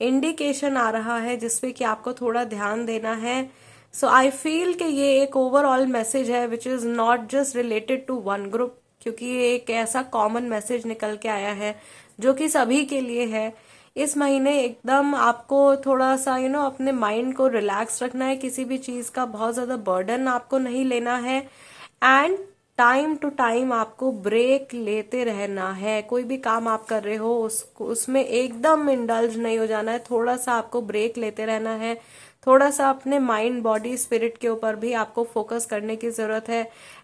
इंडिकेशन आ रहा है जिसपे कि आपको थोड़ा ध्यान देना है। सो आई फील कि ये एक ओवरऑल मैसेज है which is not just related to one group, क्योंकि ये एक ऐसा कॉमन मैसेज निकल के आया है जो कि सभी के लिए है। इस महीने एकदम आपको थोड़ा सा अपने माइंड को रिलैक्स रखना है, किसी भी चीज का बहुत ज्यादा बर्डन आपको नहीं लेना है, एंड टाइम टू टाइम आपको ब्रेक लेते रहना है। कोई भी काम आप कर रहे हो उसमें एकदम इंडल्ज नहीं हो जाना है, थोड़ा सा आपको ब्रेक लेते रहना है, थोड़ा सा अपने माइंड बॉडी स्पिरिट के ऊपर भी आपको फोकस करने की जरूरत है।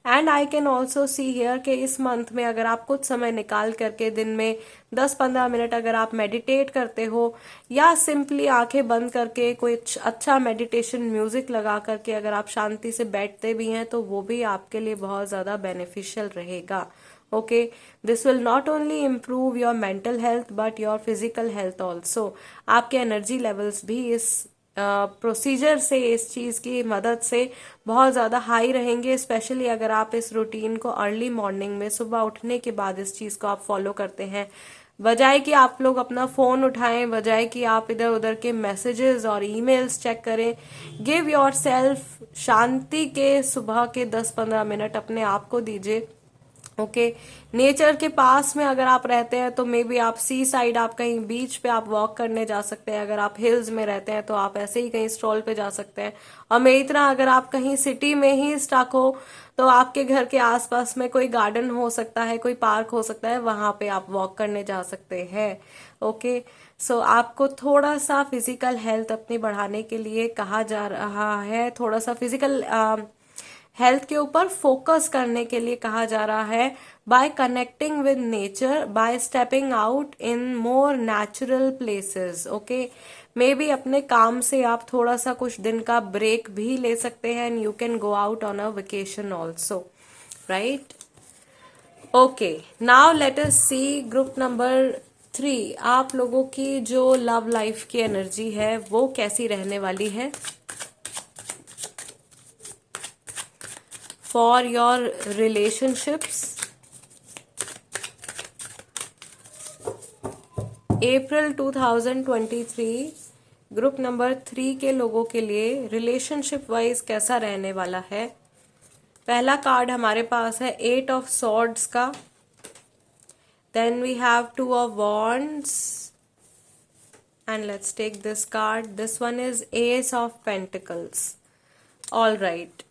And I can also see here कि इस मंथ में अगर आप कुछ समय निकाल करके दिन में 10-15 मिनट अगर आप मेडिटेट करते हो, या सिंपली आंखें बंद करके कोई अच्छा मेडिटेशन म्यूजिक लगा करके अगर आप शांति से बैठते भी हैं, तो वो भी आपके लिए बहुत ज्यादा बेनिफिशियल रहेगा। Okay, this will not only improve your mental health but your physical health also. आपके एनर्जी लेवल्स भी इस प्रोसीजर से, इस चीज की मदद से बहुत ज्यादा हाई रहेंगे, स्पेशली अगर आप इस रूटीन को अर्ली मॉर्निंग में सुबह उठने के बाद इस चीज को आप फॉलो करते हैं। बजाय कि आप लोग अपना फोन उठाएं, बजाय कि आप इधर उधर के मैसेजेस और ईमेल्स चेक करें, गिव योर सेल्फ शांति के सुबह के 10-15 मिनट अपने आप को दीजिए। ओके, नेचर के पास में अगर आप रहते हैं तो मे बी आप सी साइड, आप कहीं बीच पे आप वॉक करने जा सकते हैं। अगर आप हिल्स में रहते हैं तो आप ऐसे ही कहीं स्ट्रॉल पे जा सकते हैं। और मेरी तरह अगर आप कहीं सिटी में ही स्टक हो तो आपके घर के आसपास में कोई गार्डन हो सकता है, कोई पार्क हो सकता है, वहां पे आप वॉक करने जा सकते हैं। ओके, सो आपको थोड़ा सा फिजिकल हेल्थ अपनी बढ़ाने के लिए कहा जा रहा है, थोड़ा सा फिजिकल हेल्थ के ऊपर फोकस करने के लिए कहा जा रहा है, by connecting with nature, by stepping out in more natural places. Okay, maybe अपने काम से आप थोड़ा सा कुछ दिन का ब्रेक भी ले सकते हैं, and you can go out on a vacation also, right. Okay, now let us see group number 3। आप लोगों की जो लव लाइफ की एनर्जी है वो कैसी रहने वाली है for your relationships April 2023 group number 3 के लोगों के लिए रिलेशनशिप वाइज कैसा रहने वाला है। पहला कार्ड हमारे पास है 8 ऑफ सॉर्ड्स का, then we have 2 of wands, and let's take this card, this one is ace of pentacles. All right,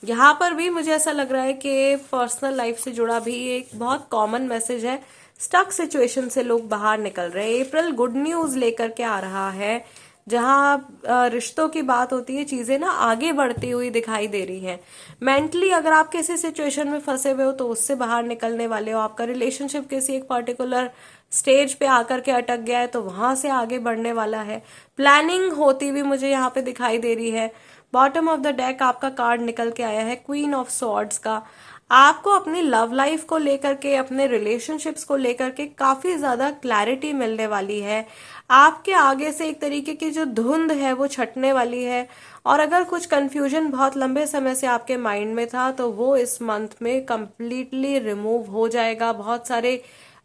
यहाँ पर भी मुझे ऐसा लग रहा है कि पर्सनल लाइफ से जुड़ा भी एक बहुत कॉमन मैसेज है। स्टक सिचुएशन से लोग बाहर निकल रहे हैं। अप्रैल गुड न्यूज लेकर के आ रहा है, जहां रिश्तों की बात होती है, चीजें ना आगे बढ़ती हुई दिखाई दे रही हैं। मेंटली अगर आप किसी सिचुएशन में फंसे हुए हो तो उससे बाहर निकलने वाले हो। आपका रिलेशनशिप किसी एक पर्टिकुलर स्टेज पे आकर के अटक गया है तो वहां से आगे बढ़ने वाला है। प्लानिंग होती हुई मुझे यहाँ पे दिखाई दे रही है। बॉटम ऑफ द डेक आपका कार्ड निकल के आया है क्वीन ऑफ सॉर्ड्स का। आपको अपनी लव लाइफ को लेकर के, अपने रिलेशनशिप्स को लेकर के काफी ज्यादा क्लैरिटी मिलने वाली है। आपके आगे से एक तरीके की जो धुंध है वो छटने वाली है, और अगर कुछ कंफ्यूजन बहुत लंबे समय से आपके माइंड में था तो वो इस मंथ में कंप्लीटली रिमूव हो जाएगा। बहुत सारे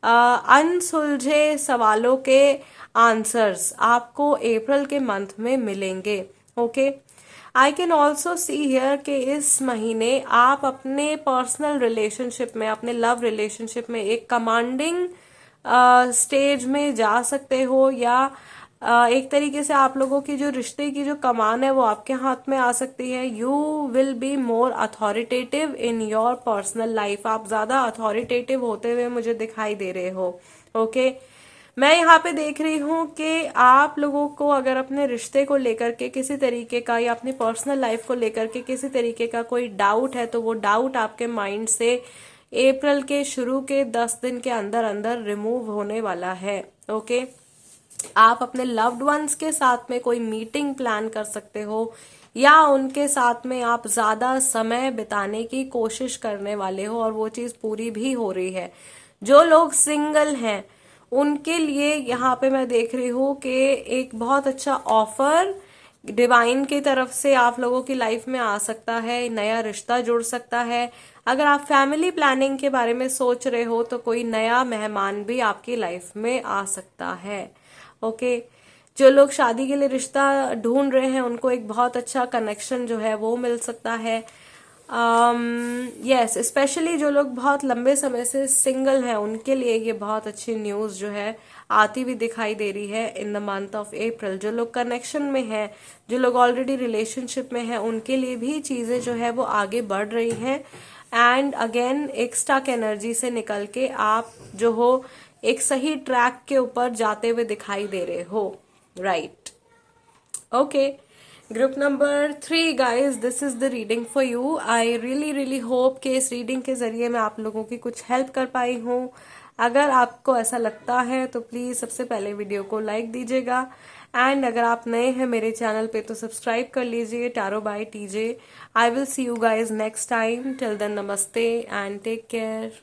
अनसुलझे सवालों के आंसर्स आपको अप्रैल के मंथ में मिलेंगे। Okay, I can also see here कि इस महीने आप अपने पर्सनल रिलेशनशिप में, अपने लव रिलेशनशिप में एक कमांडिंग स्टेज में जा सकते हो, या एक तरीके से आप लोगों की जो रिश्ते की जो कमान है वो आपके हाथ में आ सकती है। You will be more authoritative in your personal life. आप ज्यादा अथॉरिटेटिव होते हुए मुझे दिखाई दे रहे हो। ओके, मैं यहाँ पे देख रही हूँ कि आप लोगों को अगर अपने रिश्ते को लेकर के किसी तरीके का, या अपनी पर्सनल लाइफ को लेकर के किसी तरीके का कोई डाउट है तो वो डाउट आपके माइंड से अप्रैल के शुरू के 10 दिन के अंदर अंदर रिमूव होने वाला है। ओके, आप अपने लव्ड वंस के साथ में कोई मीटिंग प्लान कर सकते हो, या उनके साथ में आप ज्यादा समय बिताने की कोशिश करने वाले हो, और वो चीज पूरी भी हो रही है। जो लोग सिंगल हैं उनके लिए यहाँ पे मैं देख रही हूँ कि एक बहुत अच्छा ऑफर डिवाइन की तरफ से आप लोगों की लाइफ में आ सकता है, नया रिश्ता जुड़ सकता है। अगर आप फैमिली प्लानिंग के बारे में सोच रहे हो तो कोई नया मेहमान भी आपकी लाइफ में आ सकता है। ओके, जो लोग शादी के लिए रिश्ता ढूंढ रहे हैं उनको एक बहुत अच्छा कनेक्शन जो है वो मिल सकता है। यस, स्पेशली जो लोग बहुत लंबे समय से सिंगल हैं उनके लिए ये बहुत अच्छी न्यूज जो है आती हुई दिखाई दे रही है इन द मंथ ऑफ अप्रैल। जो लोग कनेक्शन में हैं, जो लोग ऑलरेडी रिलेशनशिप में हैं, उनके लिए भी चीजें जो है वो आगे बढ़ रही हैं। एंड अगेन एक स्टक एनर्जी से निकल के आप जो हो एक सही ट्रैक के ऊपर जाते हुए दिखाई दे रहे हो, right? Okay, group number 3 guys, this is the reading for you. I really hope कि इस रीडिंग के जरिए मैं आप लोगों की कुछ हेल्प कर पाई हूँ। अगर आपको ऐसा लगता है तो प्लीज सबसे पहले वीडियो को लाइक दीजिएगा, एंड अगर आप नए हैं मेरे चैनल पे तो सब्सक्राइब कर लीजिए, tarot by TJ. I will see you guys next time. Till then, नमस्ते एंड टेक केयर।